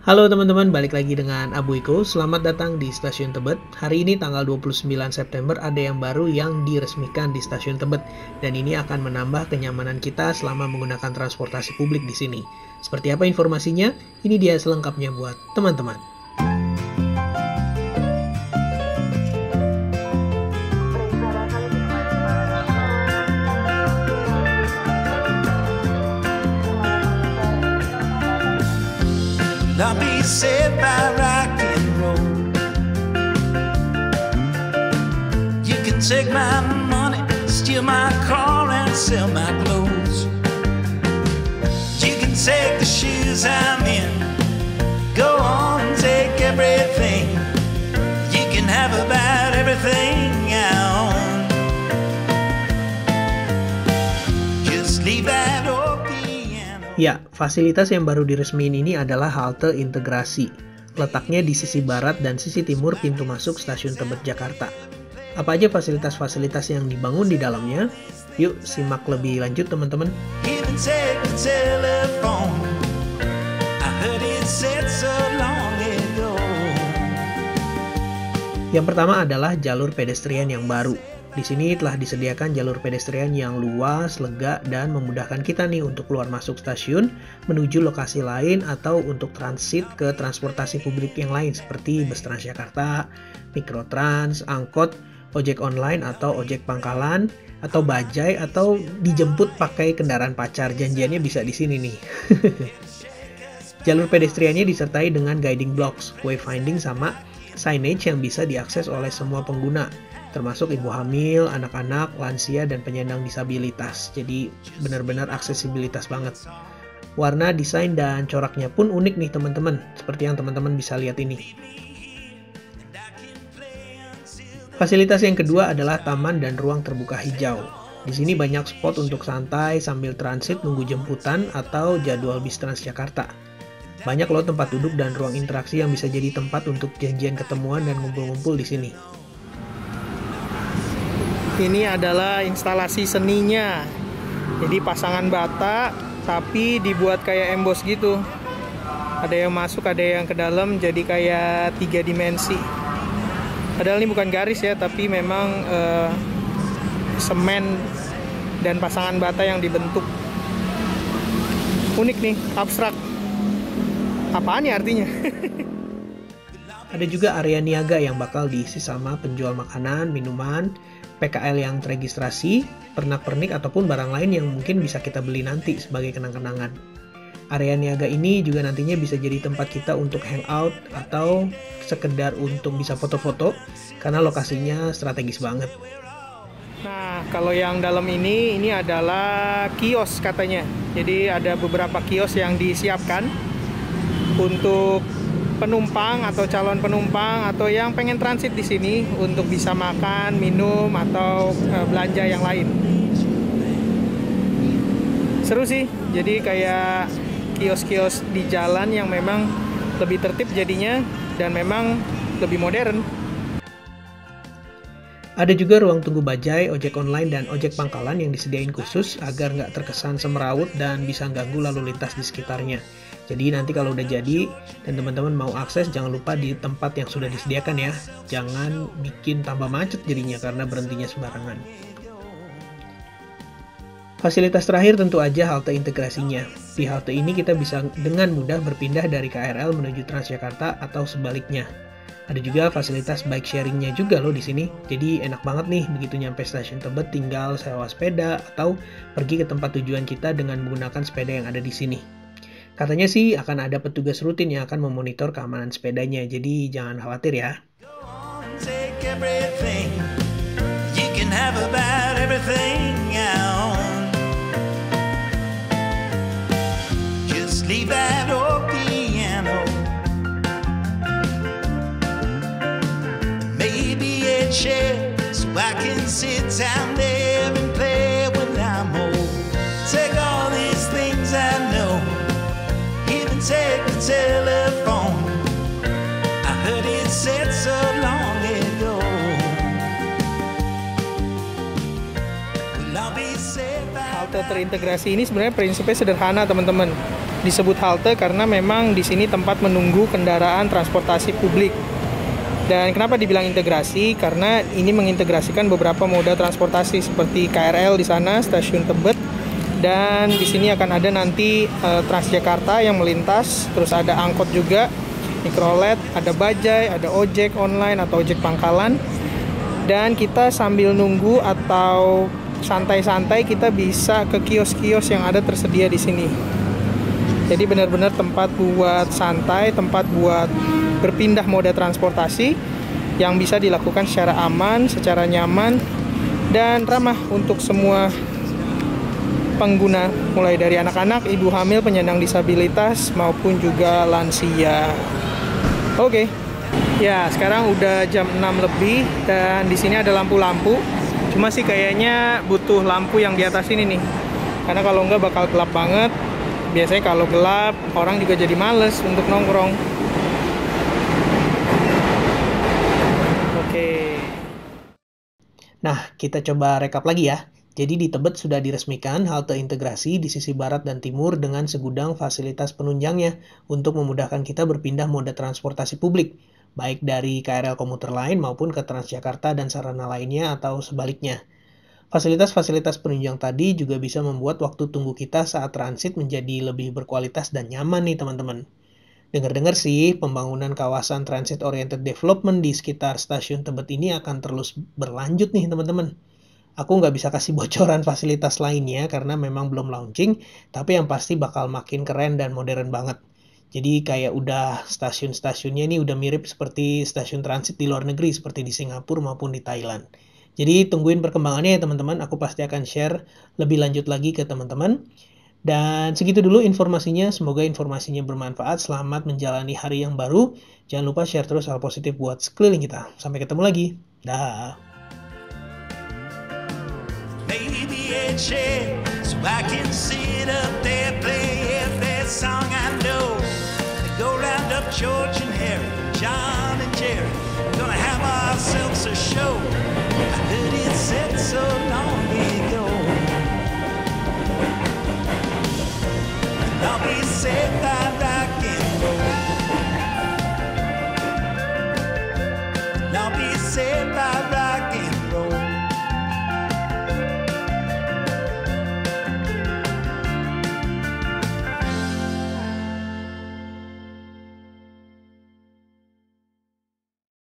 Halo teman-teman, balik lagi dengan Abu Iko. Selamat datang di Stasiun Tebet. Hari ini tanggal 29 September ada yang baru yang diresmikan di Stasiun Tebet. Dan ini akan menambah kenyamanan kita selama menggunakan transportasi publik di sini. Seperti apa informasinya? Ini dia selengkapnya buat teman-teman. I'll be saved by rock and roll. You can take my money, steal my car and sell my clothes. You can take the shoes I'm in, go on and take everything. You can have about everything I own. Just leave that old piano. Ya, fasilitas yang baru diresmiin ini adalah halte integrasi. Letaknya di sisi barat dan sisi timur pintu masuk Stasiun Tebet, Jakarta. Apa aja fasilitas-fasilitas yang dibangun di dalamnya? Yuk, simak lebih lanjut teman-teman. Even take the telephone. I heard it said so long ago. Yang pertama adalah jalur pedestrian yang baru. Di sini telah disediakan jalur pedestrian yang luas, lega, dan memudahkan kita nih untuk keluar masuk stasiun, menuju lokasi lain, atau untuk transit ke transportasi publik yang lain seperti bus Transjakarta, Mikrotrans, angkot, ojek online atau ojek pangkalan, atau bajai, atau dijemput pakai kendaraan pacar. Janjiannya bisa di sini nih. Jalur pedestriannya disertai dengan guiding blocks, wayfinding, sama signage yang bisa diakses oleh semua pengguna, termasuk ibu hamil, anak-anak, lansia, dan penyandang disabilitas. Jadi benar-benar aksesibilitas banget. Warna, desain, dan coraknya pun unik nih teman-teman, seperti yang teman-teman bisa lihat ini. Fasilitas yang kedua adalah taman dan ruang terbuka hijau. Di sini banyak spot untuk santai sambil transit nunggu jemputan atau jadwal bis Transjakarta. Banyak loh tempat duduk dan ruang interaksi yang bisa jadi tempat untuk janjian ketemuan dan ngumpul-ngumpul di sini. Ini adalah instalasi seninya. Jadi pasangan bata tapi dibuat kayak emboss gitu. Ada yang masuk, ada yang ke dalam, jadi kayak 3 dimensi. Padahal ini bukan garis ya, tapi memang semen dan pasangan bata yang dibentuk. Unik nih, abstrak. Apaan ya artinya? Ada juga area niaga yang bakal diisi sama penjual makanan, minuman, PKL yang teregistrasi, pernak-pernik, ataupun barang lain yang mungkin bisa kita beli nanti sebagai kenang-kenangan. Area niaga ini juga nantinya bisa jadi tempat kita untuk hangout atau sekedar untuk bisa foto-foto karena lokasinya strategis banget. Nah, kalau yang dalam ini adalah kios katanya. Jadi ada beberapa kios yang disiapkan untuk penumpang atau calon penumpang atau yang pengen transit di sini untuk bisa makan, minum, atau belanja yang lain. Seru sih, jadi kayak kios-kios di jalan yang memang lebih tertib jadinya dan memang lebih modern. Ada juga ruang tunggu bajai, ojek online, dan ojek pangkalan yang disediain khusus agar nggak terkesan semeraut dan bisa ganggu lalu lintas di sekitarnya. Jadi nanti kalau udah jadi dan teman-teman mau akses, jangan lupa di tempat yang sudah disediakan ya. Jangan bikin tambah macet jadinya karena berhentinya sembarangan. Fasilitas terakhir tentu aja halte integrasinya. Di halte ini kita bisa dengan mudah berpindah dari KRL menuju Transjakarta atau sebaliknya. Ada juga fasilitas bike sharingnya juga loh di sini. Jadi enak banget nih begitu nyampe stasiun Tebet tinggal sewa sepeda atau pergi ke tempat tujuan kita dengan menggunakan sepeda yang ada di sini. Katanya sih akan ada petugas rutin yang akan memonitor keamanan sepedanya, jadi jangan khawatir ya. Take everything. You can have about everything I own. Just leave that old piano. Maybe a chair so I can sit down there and play when I'm old. Take all these things I know. Even take the telephone. I heard it said so long ago. Well, I'll be saved by Halte terintegrasi ini sebenarnya prinsipnya sederhana teman-teman. disebut halte karena memang di sini tempat menunggu kendaraan transportasi publik. Dan kenapa dibilang integrasi? Karena ini mengintegrasikan beberapa moda transportasi seperti KRL di sana, stasiun Tebet, dan di sini akan ada nanti Transjakarta yang melintas, terus ada angkot juga, mikrolet, ada bajai, ada ojek online atau ojek pangkalan. Dan kita sambil nunggu atau santai-santai kita bisa ke kios-kios yang ada tersedia di sini. Jadi benar-benar tempat buat santai, tempat buat berpindah moda transportasi yang bisa dilakukan secara aman, secara nyaman, dan ramah untuk semua pengguna, mulai dari anak-anak, ibu hamil, penyandang disabilitas, maupun juga lansia. Oke. Ya, sekarang udah jam 6 lebih dan di sini ada lampu-lampu. Cuma sih kayaknya butuh lampu yang di atas ini nih. Karena kalau enggak bakal gelap banget. Biasanya kalau gelap, orang juga jadi males untuk nongkrong. Oke. Nah, kita coba rekap lagi ya. Jadi di Tebet sudah diresmikan halte integrasi di sisi barat dan timur dengan segudang fasilitas penunjangnya untuk memudahkan kita berpindah moda transportasi publik, baik dari KRL komuter lain maupun ke Transjakarta dan sarana lainnya atau sebaliknya. Fasilitas-fasilitas penunjang tadi juga bisa membuat waktu tunggu kita saat transit menjadi lebih berkualitas dan nyaman nih teman-teman. Dengar-dengar sih, pembangunan kawasan Transit Oriented Development di sekitar stasiun Tebet ini akan terus berlanjut nih teman-teman. Aku nggak bisa kasih bocoran fasilitas lainnya karena memang belum launching, tapi yang pasti bakal makin keren dan modern banget. Jadi kayak udah stasiun-stasiunnya ini udah mirip seperti stasiun transit di luar negeri seperti di Singapura maupun di Thailand. Jadi tungguin perkembangannya ya teman-teman, aku pasti akan share lebih lanjut lagi ke teman-teman. Dan segitu dulu informasinya, semoga informasinya bermanfaat, selamat menjalani hari yang baru. Jangan lupa share terus hal positif buat sekeliling kita. Sampai ketemu lagi, dah. Maybe a chair so I can sit up there, play every song I know. Go round up George and Harry, John and Jerry. Gonna have ourselves a show. I heard it said so long ago. And I'll be saved by rock and roll. And I'll be saved by